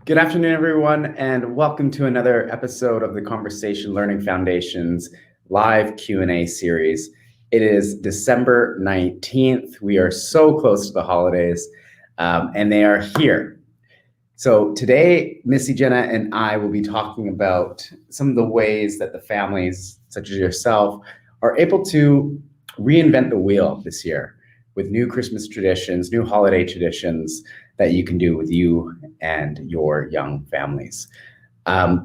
Good afternoon, everyone, and welcome to another episode of the Conversation Learning Foundation's live Q&A series. It is December 19th. We are so close to the holidays, and they are here. So today, MissyJena and I will be talking about some of the ways that the families, such as yourself, are able to reinvent the wheel this year with new Christmas traditions, new holiday traditions that you can do with you and your young families.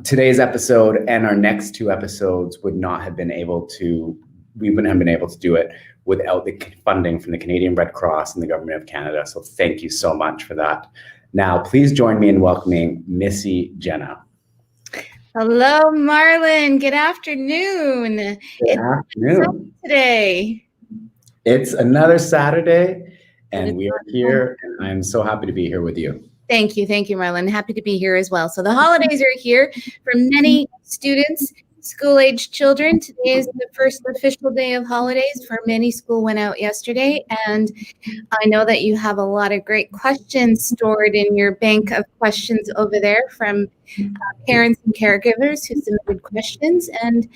Today's episode and our next two episodes we wouldn't have been able to do it without the funding from the Canadian Red Cross and the Government of Canada. So thank you so much for that. Now, please join me in welcoming MissyJena. Hello, Marlon. Good afternoon. Good afternoon. Today. It's another Saturday, and we are here, and I'm so happy to be here with you. Thank you, Marlon. Happy to be here as well. So the holidays are here for many students, school-age children. Today is the first official day of holidays for many. School went out yesterday, and I know that you have a lot of great questions stored in your bank of questions over there from parents and caregivers who submitted questions, and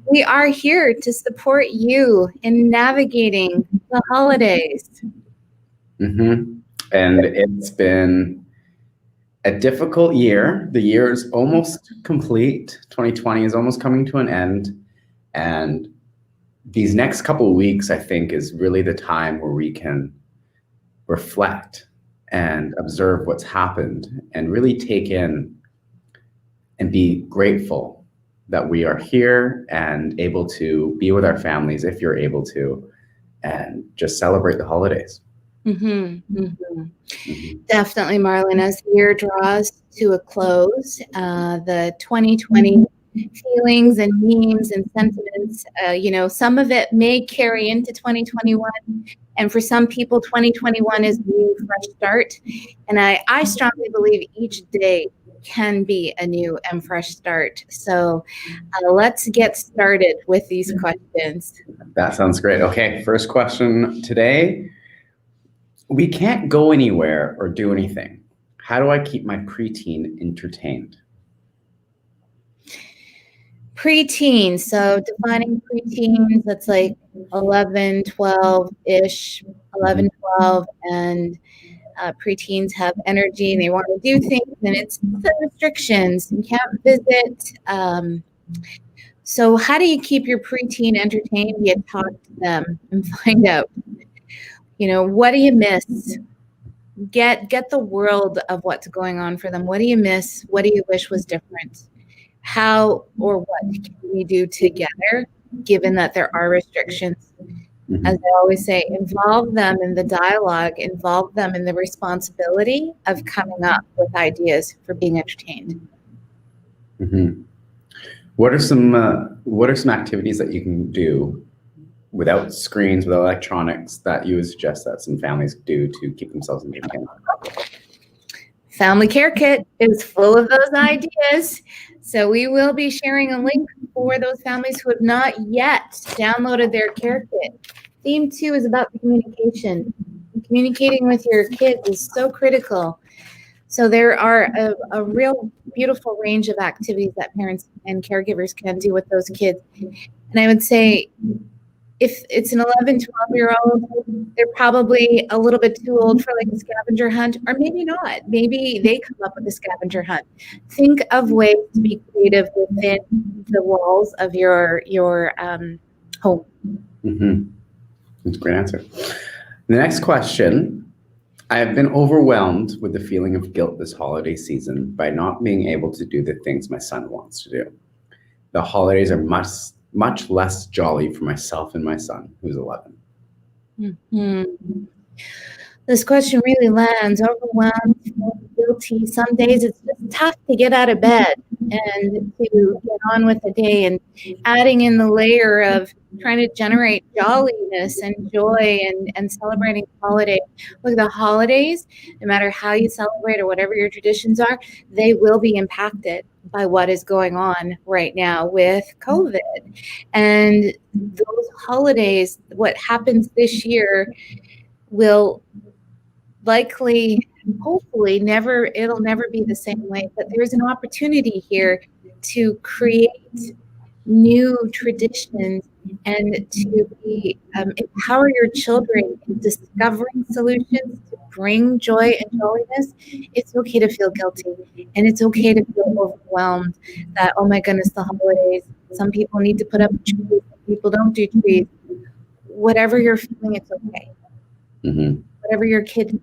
we are here to support you in navigating the holidays. And it's been a difficult year. The year is almost complete. 2020 is almost coming to an end. And these next couple of weeks, I think, is really the time where we can reflect and observe what's happened and really take in and be grateful that we are here and able to be with our families, if you're able to, and just celebrate the holidays. Definitely, Marlon. As the year draws to a close, the 2020 feelings and memes and sentiments, some of it may carry into 2021. And for some people, 2021 is a new, fresh start. And I strongly believe each day can be a new and fresh start. So let's get started with these questions. That sounds great. Okay, first question today. We can't go anywhere or do anything. How do I keep my preteen entertained? Preteen, so defining preteens, that's like 11, 12-ish, 11, 12, and preteens have energy and they want to do things, and it's the restrictions. You can't visit. So how do you keep your preteen entertained? You talk to them and find out. What do you miss? Get the world of what's going on for them. What do you miss? What do you wish was different? How or what can we do together, given that there are restrictions? As I always say, involve them in the dialogue, involve them in the responsibility of coming up with ideas for being entertained. What are some activities that you can do without screens, without electronics, that you would suggest that some families do to keep themselves entertained? Family Care Kit is full of those ideas. So we will be sharing a link for those families who have not yet downloaded their Care Kit. Theme 2 is about communication. Communicating with your kids is so critical. So there are a real beautiful range of activities that parents and caregivers can do with those kids. And I would say, if it's an 11, 12-year-old, they're probably a little bit too old for like a scavenger hunt, or maybe not. Maybe they come up with a scavenger hunt. Think of ways to be creative within the walls of your home. That's a great answer. The next question. I have been overwhelmed with the feeling of guilt this holiday season by not being able to do the things my son wants to do. The holidays are much less jolly for myself and my son, who's 11. This question really lands. Overwhelmed, guilty. Some days it's just tough to get out of bed and to get on with the day, and adding in the layer of trying to generate jolliness and joy and celebrating the holiday. Look, the holidays, no matter how you celebrate or whatever your traditions are, they will be impacted by what is going on right now with COVID. And those holidays, what happens this year will likely hopefully it'll never be the same way, but there's an opportunity here to create new traditions and to empower your children in discovering solutions to bring joy and jolliness. It's okay to feel guilty, and it's okay to feel overwhelmed that, oh my goodness, the holidays, some people need to put up trees, some people don't do trees. Whatever you're feeling, it's okay. Mm-hmm. Whatever your son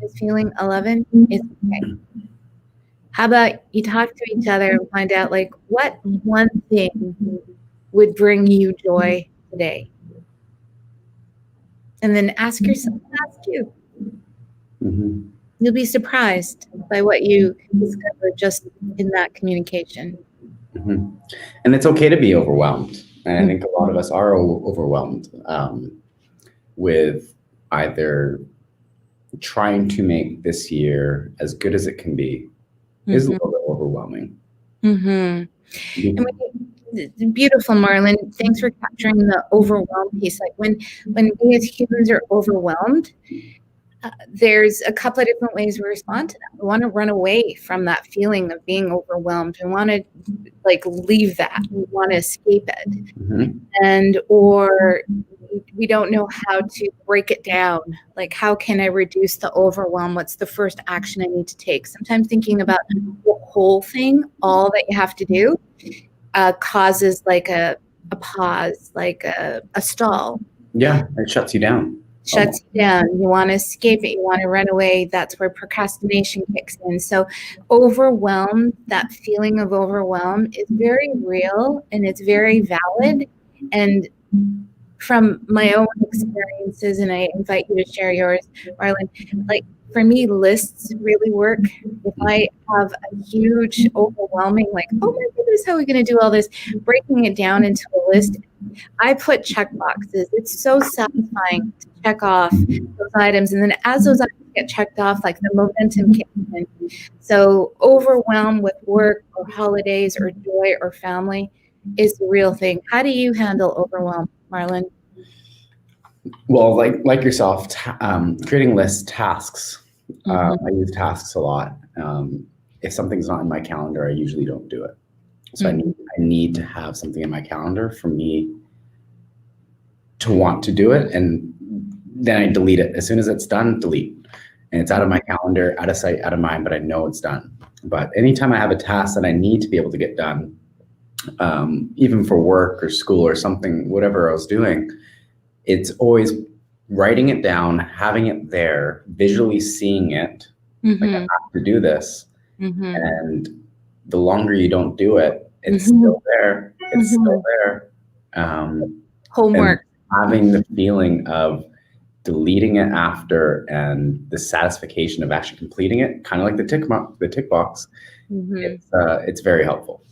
is feeling, 11, it's okay. How about you talk to each other and find out, like, what one thing would bring you joy today? And then ask yourself, ask you. Mm-hmm. You'll be surprised by what you discover just in that communication. Mm-hmm. And it's okay to be overwhelmed. And I think a lot of us are overwhelmed with either trying to make this year as good as it can be is a little bit overwhelming. Mm-hmm. And beautiful, Marlon. Thanks for capturing the overwhelmed piece. Like when we as humans are overwhelmed, there's a couple of different ways we respond to that. We want to run away from that feeling of being overwhelmed. We want to leave that. We want to escape it. Mm-hmm. Or we don't know how to break it down. Like, how can I reduce the overwhelm? What's the first action I need to take? Sometimes thinking about the whole thing, all that you have to do, causes like a pause, like a stall. Yeah, it shuts you down. You down. You want to escape it. You want to run away. That's where procrastination kicks in. So overwhelm, that feeling of overwhelm is very real and it's very valid. And from my own experiences, and I invite you to share yours, Marlon, like for me, lists really work. If I have a huge, overwhelming, like, oh my goodness, how are we going to do all this? Breaking it down into a list, I put check boxes. It's so satisfying to check off those items. And then as those items get checked off, like the momentum kicks in. So overwhelm with work or holidays or joy or family is the real thing. How do you handle overwhelm, Marlon? Well, like yourself, creating list tasks. I use tasks a lot. If something's not in my calendar, I usually don't do it. So I need to have something in my calendar for me to want to do it, and then I delete it. As soon as it's done, delete. And it's out of my calendar, out of sight, out of mind, but I know it's done. But anytime I have a task that I need to be able to get done, even for work or school or something, whatever I was doing, it's always writing it down, having it there, visually seeing it, like I have to do this. And the longer you don't do it, it's still there. It's still there. Homework. Having the feeling of deleting it after and the satisfaction of actually completing it, kind of like the tick box, it's very helpful.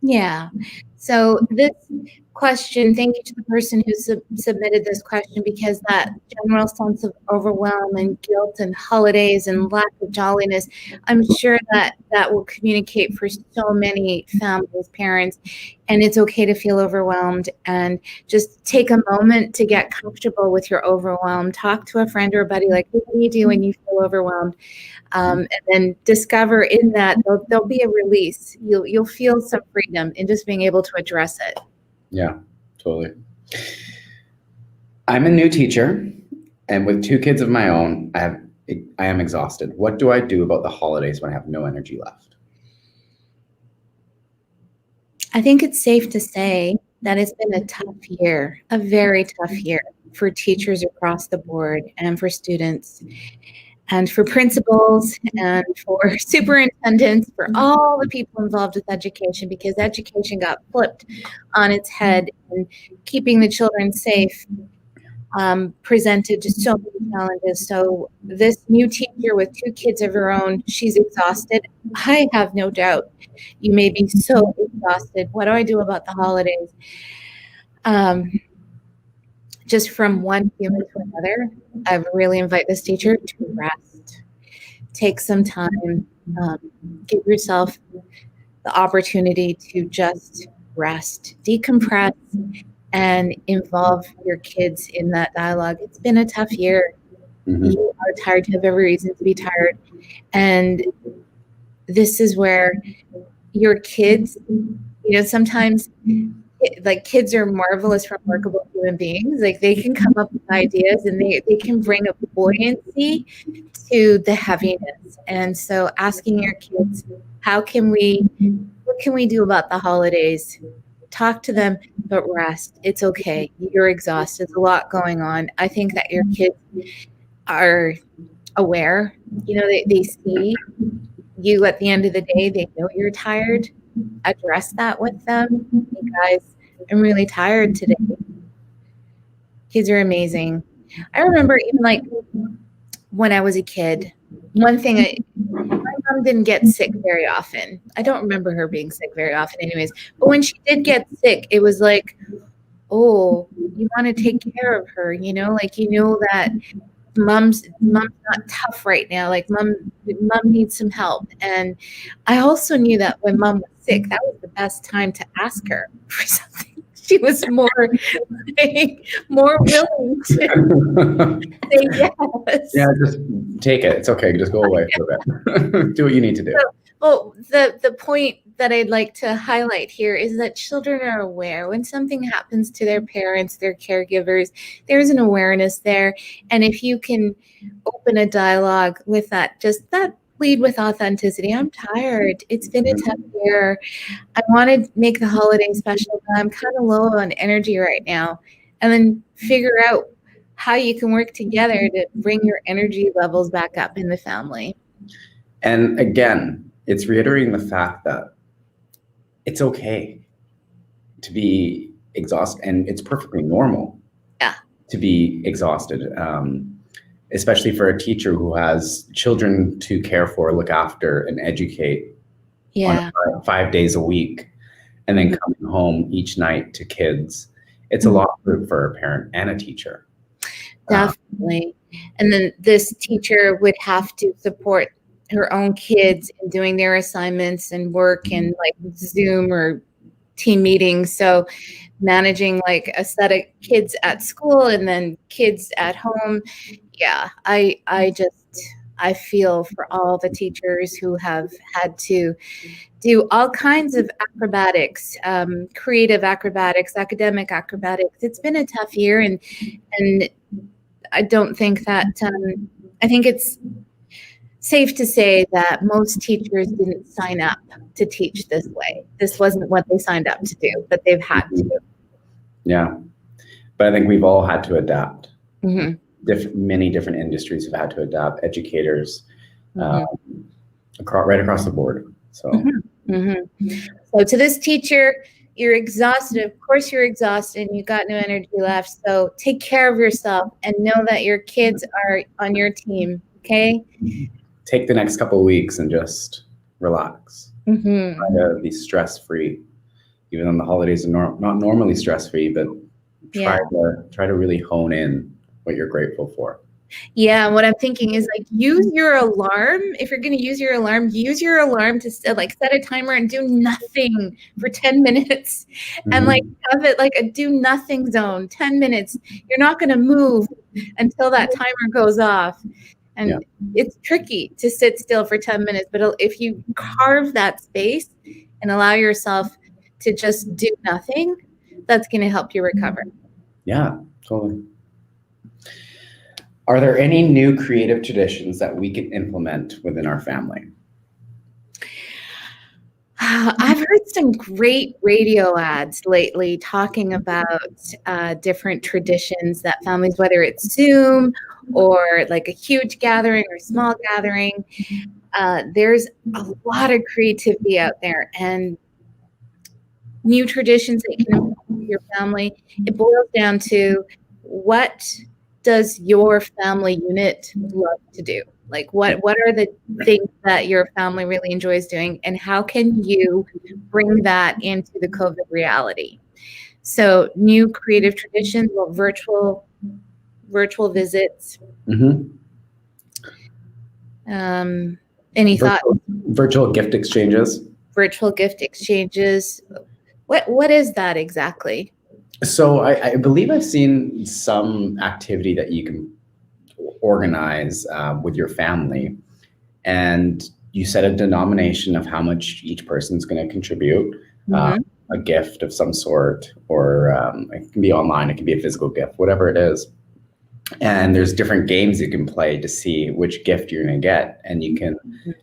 Yeah. So this question, thank you to the person who submitted this question, because that general sense of overwhelm and guilt and holidays and lack of jolliness, I'm sure that will communicate for so many families, parents, and it's okay to feel overwhelmed, and just take a moment to get comfortable with your overwhelm. Talk to a friend or a buddy, like, what do you do when you feel overwhelmed? And then discover in that there'll be a release. You'll feel some freedom in just being able to address it. Yeah, totally. I'm a new teacher, and with 2 kids of my own, I am exhausted. What do I do about the holidays when I have no energy left? I think it's safe to say that it's been a tough year, a very tough year for teachers across the board, and for students, and for principals, and for superintendents, for all the people involved with education, because education got flipped on its head, and keeping the children safe presented just so many challenges. So this new teacher with 2 kids of her own, she's exhausted. I have no doubt you may be so exhausted. What do I do about the holidays? Just from one human to another, I really invite this teacher to rest. Take some time, give yourself the opportunity to just rest, decompress, and involve your kids in that dialogue. It's been a tough year. You are tired. You have every reason to be tired. And this is where your kids, sometimes like kids are marvelous, remarkable human beings. Like they can come up with ideas and they can bring a buoyancy to the heaviness. And so asking your kids, what can we do about the holidays? Talk to them, but rest. It's okay. You're exhausted. There's a lot going on. I think that your kids are aware. They see you at the end of the day. They know you're tired. Address that with them. Hey guys, I'm really tired today. Kids are amazing. I remember even like when I was a kid, one thing, my mom didn't get sick very often. I don't remember her being sick very often anyways. But when she did get sick, it was like, oh, you want to take care of her, like, that mom's not tough right now. Like mom needs some help. And I also knew that when mom was sick, that was the best time to ask her for something. She was more willing to say yes. Yeah, just take it. It's okay. Just go away for a bit. Do what you need to do. Well, the point that I'd like to highlight here is that children are aware when something happens to their parents, their caregivers, there's an awareness there. And if you can open a dialogue with that, just that lead with authenticity. I'm tired. It's been a tough year. I want to make the holiday special, but I'm kind of low on energy right now. And then figure out how you can work together to bring your energy levels back up in the family. And again, it's reiterating the fact that it's okay to be exhausted, and it's perfectly normal to be exhausted, especially for a teacher who has children to care for, look after, and educate on 5 days a week, and then coming home each night to kids. It's a lot for a parent and a teacher. Definitely. And then this teacher would have to support her own kids in doing their assignments and work and like Zoom or team meetings. So managing like a set of kids at school and then kids at home. Yeah, I feel for all the teachers who have had to do all kinds of acrobatics, creative acrobatics, academic acrobatics. It's been a tough year, and I don't think that I think it's safe to say that most teachers didn't sign up to teach this way. This wasn't what they signed up to do, but they've had to. Yeah, but I think we've all had to adapt. Many different industries have had to adapt. Educators, right across the board. So, So to this teacher, you're exhausted. Of course, you're exhausted. And you got no energy left. So take care of yourself and know that your kids are on your team. Okay. Take the next couple of weeks and just relax. Try to be stress-free, even though the holidays are not normally stress-free, but try to really hone in what you're grateful for. Yeah, what I'm thinking is like use your alarm. If you're going to use your alarm to like set a timer and do nothing for 10 minutes and like have it like a do nothing zone, 10 minutes. You're not going to move until that timer goes off. And it's tricky to sit still for 10 minutes, but if you carve that space and allow yourself to just do nothing, that's going to help you recover. Yeah, totally. Are there any new creative traditions that we can implement within our family? I've heard some great radio ads lately talking about different traditions that families, whether it's Zoom or like a huge gathering or small gathering, there's a lot of creativity out there and new traditions that you can implement with your family. It boils down to what does your family unit love to do? Like what are the things that your family really enjoys doing, and how can you bring that into the COVID reality? So new creative traditions, well, virtual visits. Any thoughts? Virtual gift exchanges. Virtual gift exchanges. What is that exactly? So I believe I've seen some activity that you can organize with your family, and you set a denomination of how much each person's going to contribute, a gift of some sort, or it can be online, it can be a physical gift, whatever it is. And there's different games you can play to see which gift you're going to get. And you can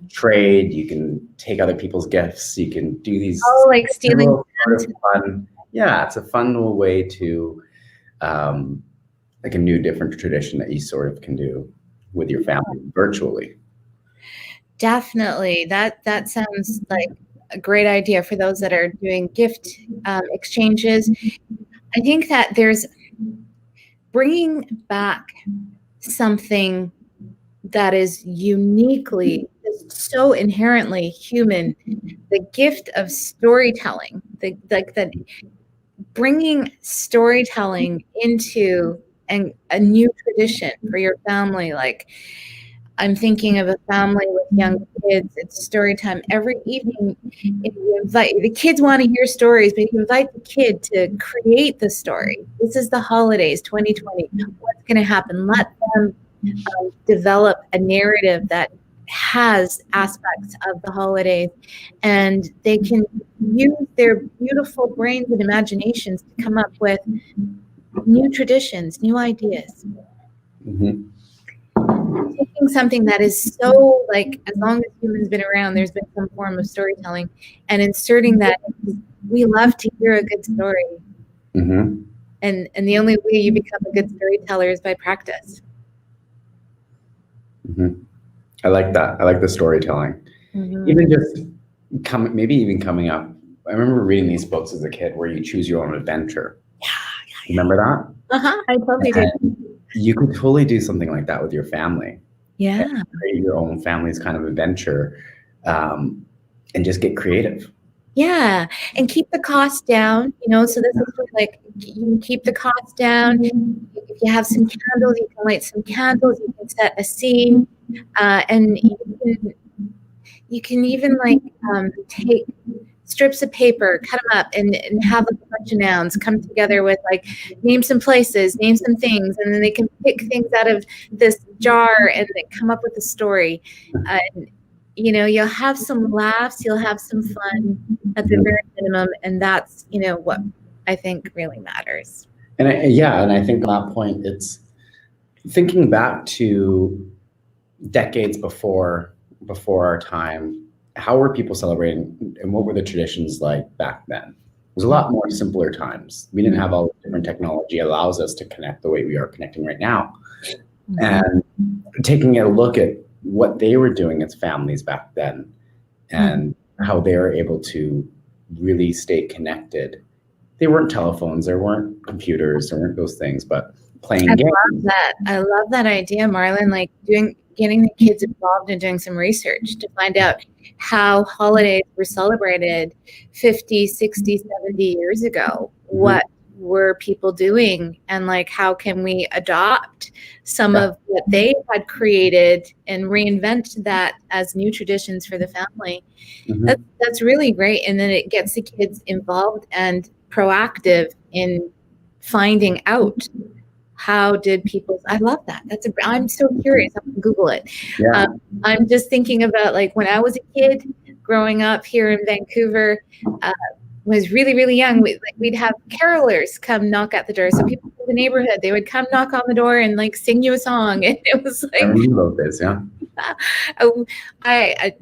trade, you can take other people's gifts, you can do these. Oh, like stealing. Sort of fun. Yeah, it's a fun little way to, like a new different tradition that you sort of can do with your family virtually. Definitely. That sounds like a great idea for those that are doing gift exchanges. I think that there's bringing back something that is uniquely, so inherently human, the gift of storytelling, that bringing storytelling into a new tradition for your family. Like, I'm thinking of a family with young kids. It's story time every evening. If you invite, the kids want to hear stories, but you invite the kid to create the story. This is the holidays, 2020. What's going to happen? Let them develop a narrative that has aspects of the holidays, and they can use their beautiful brains and imaginations to come up with new traditions, new ideas. Taking something that is so, like, as long as humans been around, there's been some form of storytelling, and inserting that. We love to hear a good story. And the only way you become a good storyteller is by practice. I like that. I like the storytelling. Even just maybe even coming up. I remember reading these books as a kid where you choose your own adventure. Yeah. Remember that? I totally do. You could totally do something like that with your family. Yeah. And create your own family's kind of adventure, and just get creative. Yeah, and keep the cost down, so this is like, you can keep the cost down. If you have some candles, you can light some candles, you can set a scene, and you can even like take strips of paper, cut them up, and have like a bunch of nouns come together with, like, name some places, name some things, and then they can pick things out of this jar and then come up with a story. And you'll have some laughs, you'll have some fun at the very minimum, and that's what I think really matters. And I think on that point, it's thinking back to decades before our time. How were people celebrating, and what were the traditions like back then? It was a lot more simpler times. We didn't have all the different technology allows us to connect the way we are connecting right now. And taking a look at what they were doing as families back then, and how they were able to really stay connected. There weren't telephones, there weren't computers, there weren't those things, but playing games. I love that idea, Marlon, like getting the kids involved and doing some research to find out how holidays were celebrated 50, 60, 70 years ago. What were people doing, and like, how can we adopt some of what they had created and reinvent that as new traditions for the family? That's really great. And then it gets the kids involved and proactive in finding out how did people. I love that. I'm so curious. I'm gonna Google it. I'm just thinking about, like, when I was a kid growing up here in Vancouver, was really, really young. We'd have carolers come knock at the door. So people from the neighborhood, they would come knock on the door and like sing you a song. And it was like, I love this, yeah. I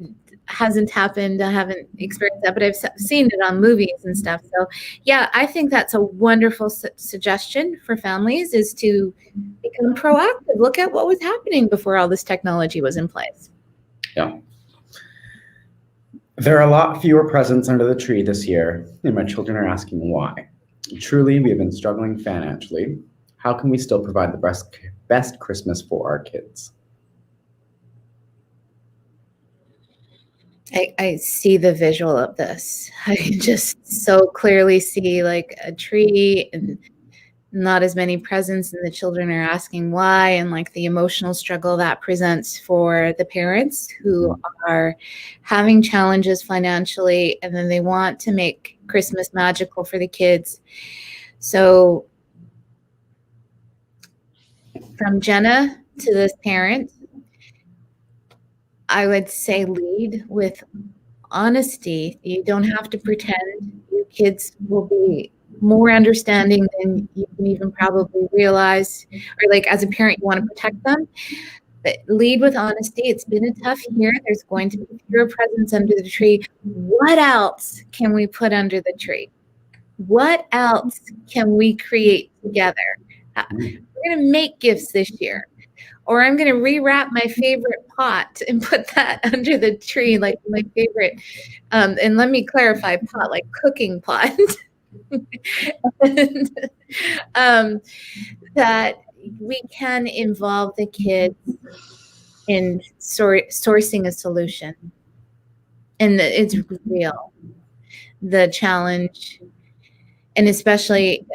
hasn't happened. I haven't experienced that, but I've seen it on movies and stuff. So yeah, I think that's a wonderful suggestion for families, is to become proactive. Look at what was happening before all this technology was in place. Yeah. There are a lot fewer presents under the tree this year, and my children are asking why. Truly, we have been struggling financially. How can we still provide the best Christmas for our kids? I see the visual of this. I can just so clearly see like a tree and not as many presents, and the children are asking why, and like the emotional struggle that presents for the parents who are having challenges financially, and then they want to make Christmas magical for the kids. So from Jena to this parent, I would say lead with honesty. You don't have to pretend. Your kids will be more understanding than you can even probably realize. Or like as a parent, you want to protect them. But lead with honesty. It's been a tough year. There's going to be fewer presents under the tree. What else can we put under the tree? What else can we create together? We're going to make gifts this year. Or I'm going to rewrap my favorite pot and put that under the tree, like my favorite. And let me clarify, pot, like cooking pot. and, that we can involve the kids in sourcing a solution. And it's real, the challenge. And especially,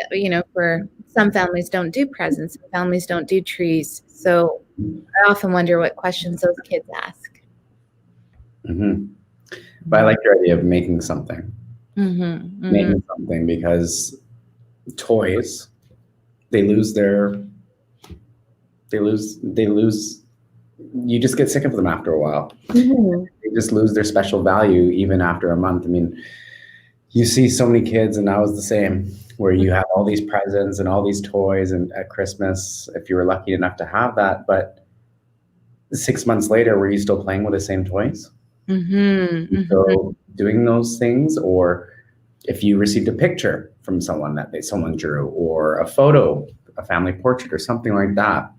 for some families don't do presents, some families don't do trees. So I often wonder what questions those kids ask. Mm-hmm. But I like your idea of making something. Mm-hmm, mm-hmm. Making something, because toys, they lose, you just get sick of them after a while. Mm-hmm. They just lose their special value even after a month. I mean, you see so many kids, and I was the same, where you have all these presents and all these toys and at Christmas, if you were lucky enough to have that, but 6 months later, were you still playing with the same toys? Mm-hmm. So doing those things, or if you received a picture from someone that someone drew, or a photo, a family portrait or something like that,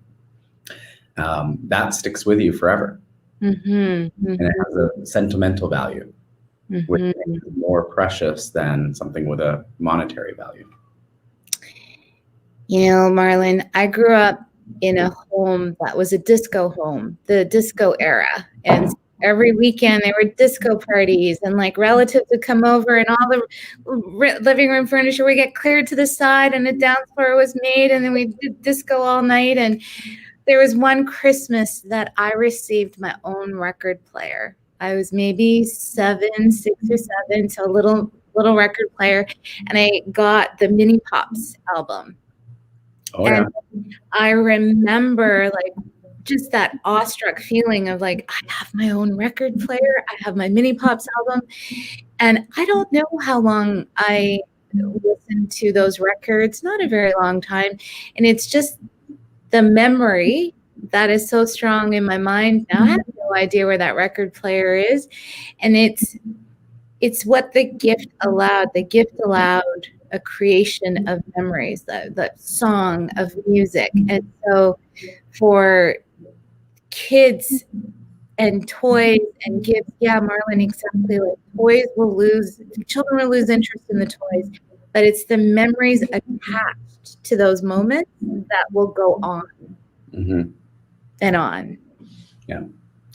that sticks with you forever. Mm-hmm. And it has a sentimental value, which makes it more precious than something with a monetary value. Marlon, I grew up in a home that was a disco home, the disco era. And every weekend there were disco parties, and like relatives would come over, and all the living room furniture would get cleared to the side, and a dance floor was made, and then we did disco all night. And there was one Christmas that I received my own record player. I was maybe 6 or 7, so a little record player, and I got the Mini Pops album. Oh, yeah. And I remember like just that awestruck feeling of like, I have my own record player, I have my Mini Pops album, and I don't know how long I listened to those records, not a very long time, and it's just the memory that is so strong in my mind now. I have no idea where that record player is, and it's what the gift allowed. The gift allowed a creation of memories, the song of music. And so for kids and toys and gifts, yeah, Marlon, exactly, like children will lose interest in the toys, but it's the memories attached to those moments that will go on and on. Yeah.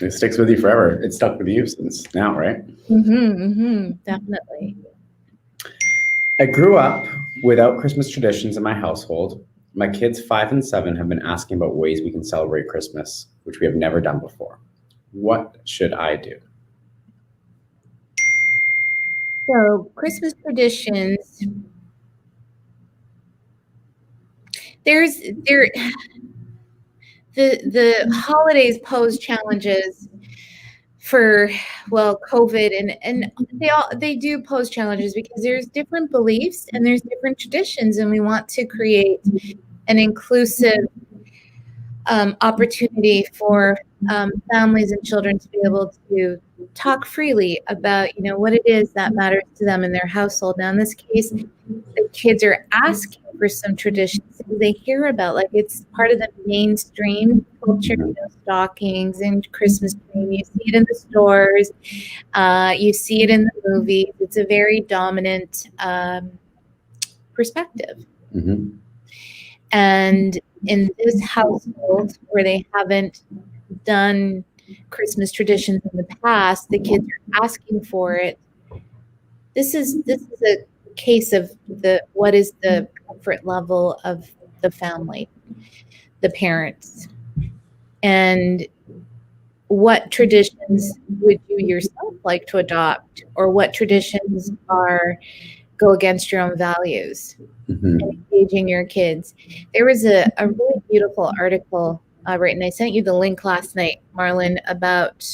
It sticks with you forever. It's stuck with you since now, right? Definitely. I grew up without Christmas traditions in my household. My kids 5 and 7 have been asking about ways we can celebrate Christmas, which we have never done before. What should I do? So Christmas traditions, the holidays pose challenges for, COVID, and they do pose challenges because there's different beliefs and there's different traditions, and we want to create an inclusive opportunity for families and children to be able to talk freely about what it is that matters to them in their household. Now in this case, the kids are asking for some traditions they hear about, like it's part of the mainstream culture, stockings and Christmas tree. You see it in the stores, you see it in the movies. It's a very dominant perspective. And in this household where they haven't done Christmas traditions in the past, the kids are asking for it. This is a case of what is the comfort level of the family, the parents, and what traditions would you yourself like to adopt, or what traditions go against your own values, and engaging your kids. There was a really beautiful article written. I sent you the link last night, Marlon, about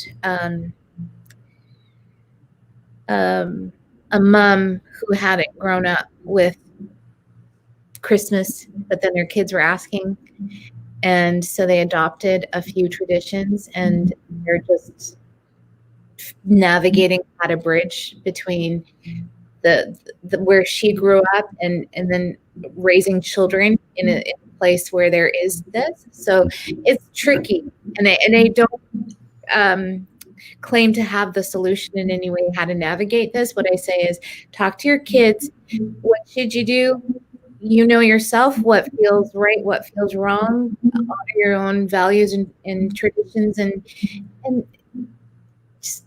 a mom who hadn't grown up with Christmas, but then their kids were asking. And so they adopted a few traditions, and they're just navigating how to bridge between the where she grew up and then raising children in a place where there is this. So it's tricky, and I don't claim to have the solution in any way how to navigate this. What I say is talk to your kids. What should you do? You know yourself what feels right, what feels wrong, honor your own values and traditions, and just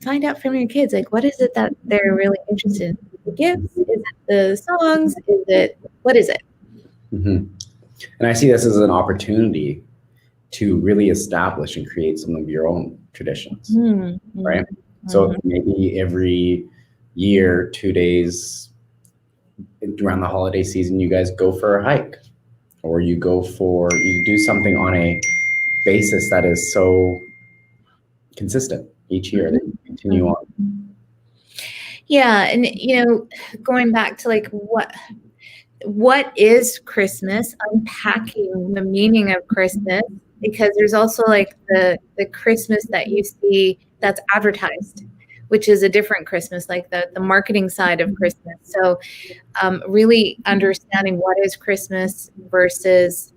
find out from your kids, like, what is it that they're really interested in? The gifts? Is it the songs? Is it, what is it? Mm-hmm. And I see this as an opportunity to really establish and create some of your own traditions, right? So maybe every year, 2 days around the holiday season, you guys go for a hike, or you do something on a basis that is so consistent each year that you continue on. Yeah. And, going back to like, what is Christmas, unpacking the meaning of Christmas, because there's also like the Christmas that you see that's advertised, which is a different Christmas, like the marketing side of Christmas. So really understanding what is Christmas versus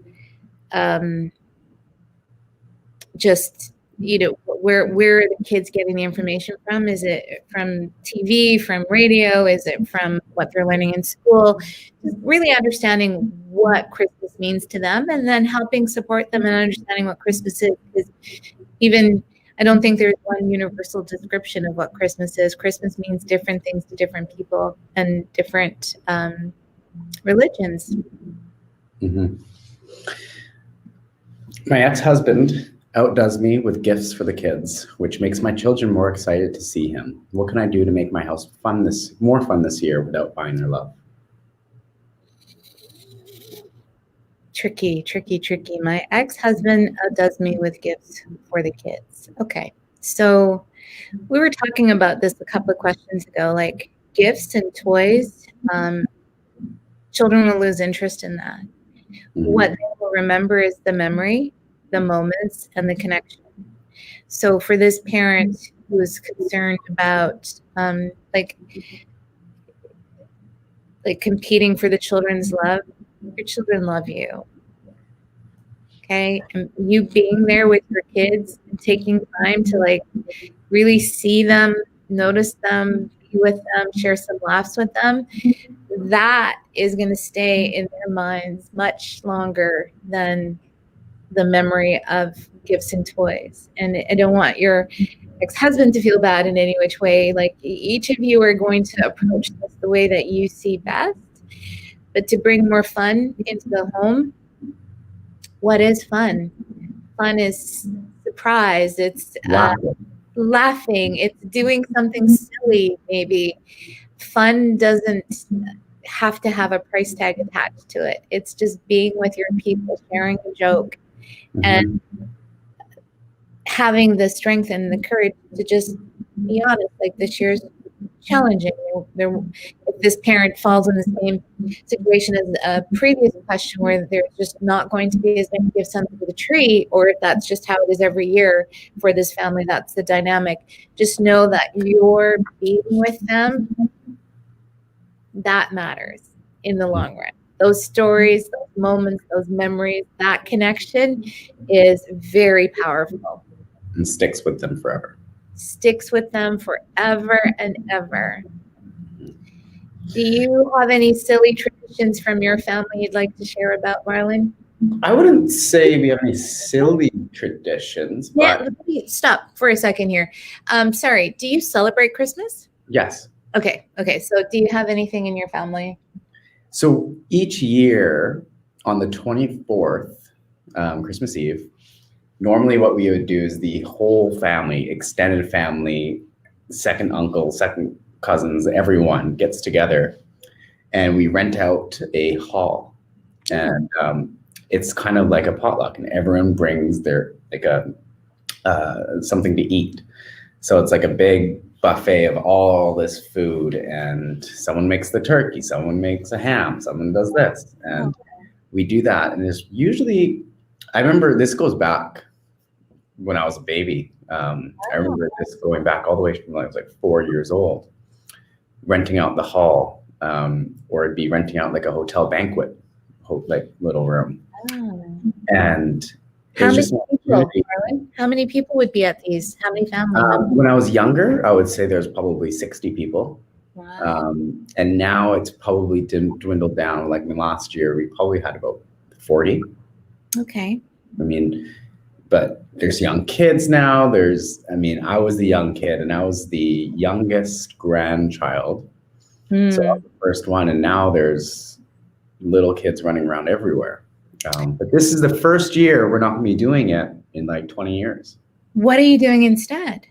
just, where are the kids getting the information from? Is it from TV, from radio? Is it from what they're learning in school? Just really understanding what Christmas means to them, and then helping support them in understanding what Christmas is. Because I don't think there's one universal description of what Christmas is. Christmas means different things to different people and different religions. Mm-hmm. My ex-husband outdoes me with gifts for the kids, which makes my children more excited to see him. What can I do to make my house more fun this year without buying their love? Tricky. My ex-husband outdoes me with gifts for the kids. Okay. So we were talking about this a couple of questions ago, like gifts and toys. Children will lose interest in that. Mm-hmm. What they will remember is the memory, the moments, and the connection. So for this parent who is concerned about like competing for the children's love, your children love you. Okay. And you being there with your kids and taking time to like really see them, notice them, be with them, share some laughs with them, that is going to stay in their minds much longer than the memory of gifts and toys. And I don't want your ex-husband to feel bad in any which way. Like, each of you are going to approach this the way that you see best. But to bring more fun into the home, what is fun? Fun is surprise. It's laughing. It's doing something silly, maybe. Fun doesn't have to have a price tag attached to it. It's just being with your people, sharing a joke, and having the strength and the courage to just be honest. Like, this year's challenging. If this parent falls in the same situation as a previous question, where there's just not going to be as many gifts under the tree, or if that's just how it is every year for this family, that's the dynamic. Just know that you're being with them. That matters in the long run. Those stories, those moments, those memories, that connection is very powerful. And sticks with them forever. Sticks with them forever and ever. Do you have any silly traditions from your family you'd like to share about, Marlon? I wouldn't say we have any silly traditions. Yeah, stop for a second here. Sorry, do you celebrate Christmas? Yes. Okay. So do you have anything in your family? So each year on the 24th, Christmas Eve, normally what we would do is the whole family, extended family, second uncle, second cousins, everyone gets together, and we rent out a hall. And it's kind of like a potluck, and everyone brings their like a something to eat. So it's like a big buffet of all this food, and someone makes the turkey, someone makes a ham, someone does this, and we do that. And it's usually, I remember this goes back when I was a baby. I remember this going back all the way from when I was like 4 years old, renting out the hall, or it'd be renting out like a hotel banquet, like little room. And how many people, Marlon? How many people would be at these? How many family members? When I was younger, I would say there's probably 60 people. Wow. And now it's probably dwindled down. Like last year, we probably had about 40. Okay. I mean, but there's young kids now. I was the young kid, and I was the youngest grandchild. So I was the first one, and now there's little kids running around everywhere. But this is the first year we're not going to be doing it in like 20 years. What are you doing instead?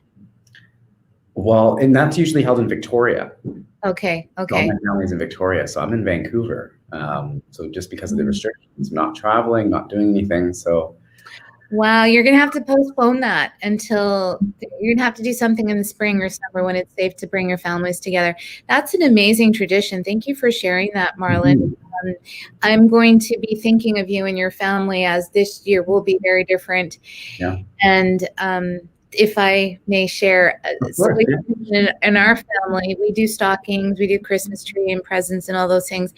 Well, and that's usually held in Victoria. Okay. All my family's in Victoria, so I'm in Vancouver. So just because of the restrictions, not traveling, not doing anything. So. Wow, you're going to have to postpone that until you're going to have to do something in the spring or summer when it's safe to bring your families together. That's an amazing tradition. Thank you for sharing that, Marlon. I'm going to be thinking of you and your family, as this year will be very different. Yeah. And if I may share, in our family, we do stockings, we do Christmas tree and presents and all those things.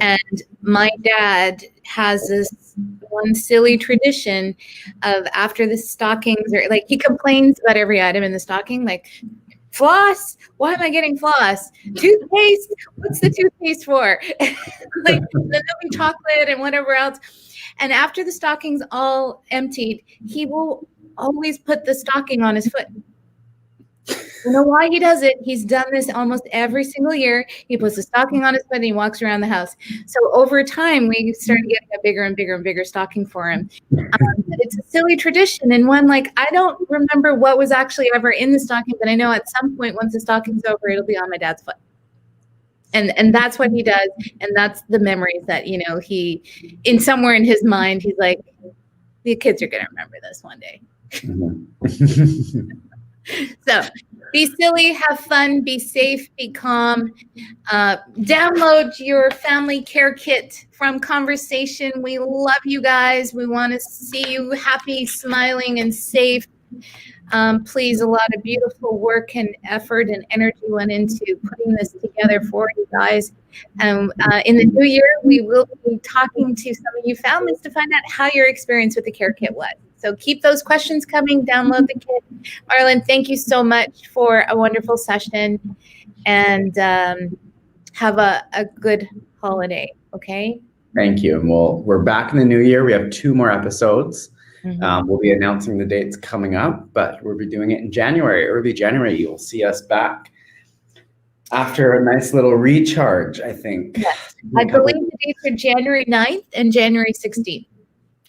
And my dad has this one silly tradition of, after the stockings, or like, he complains about every item in the stocking, like, floss, why am I getting floss? Toothpaste, what's the toothpaste for? Like, then there'll be chocolate and whatever else. And after the stocking's all emptied, he will always put the stocking on his foot. You know why he does it? He's done this almost every single year. He puts the stocking on his foot and he walks around the house. So over time, we started getting a bigger and bigger and bigger stocking for him. But it's a silly tradition. And one, like, I don't remember what was actually ever in the stocking, but I know at some point, once the stocking's over, it'll be on my dad's foot. And that's what he does. And that's the memories that, you know, he, in somewhere in his mind, he's like, the kids are going to remember this one day. So be silly, have fun, be safe, be calm. Download your family care kit from Conversation. We love you guys. We want to see you happy, smiling, and safe. Please, a lot of beautiful work and effort and energy went into putting this together for you guys. In the new year, we will be talking to some of you families to find out how your experience with the care kit was. So keep those questions coming. Download the kit. Marlon, thank you so much for a wonderful session, and have a good holiday, okay? Thank you. And we're back in the new year. We have 2 more episodes. We'll be announcing the dates coming up, but we'll be doing it in January, early January. You'll see us back after a nice little recharge, I think. Yes. I believe the dates are January 9th and January 16th.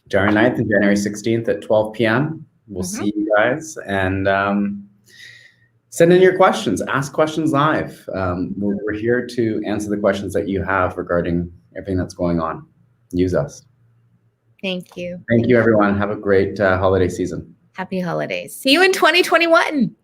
January 9th and January 16th at 12 p.m. We'll see you guys, and send in your questions. Ask questions live. We're here to answer the questions that you have regarding everything that's going on. Use us. Thank you. Thank you, everyone. Have a great holiday season. Happy holidays. See you in 2021.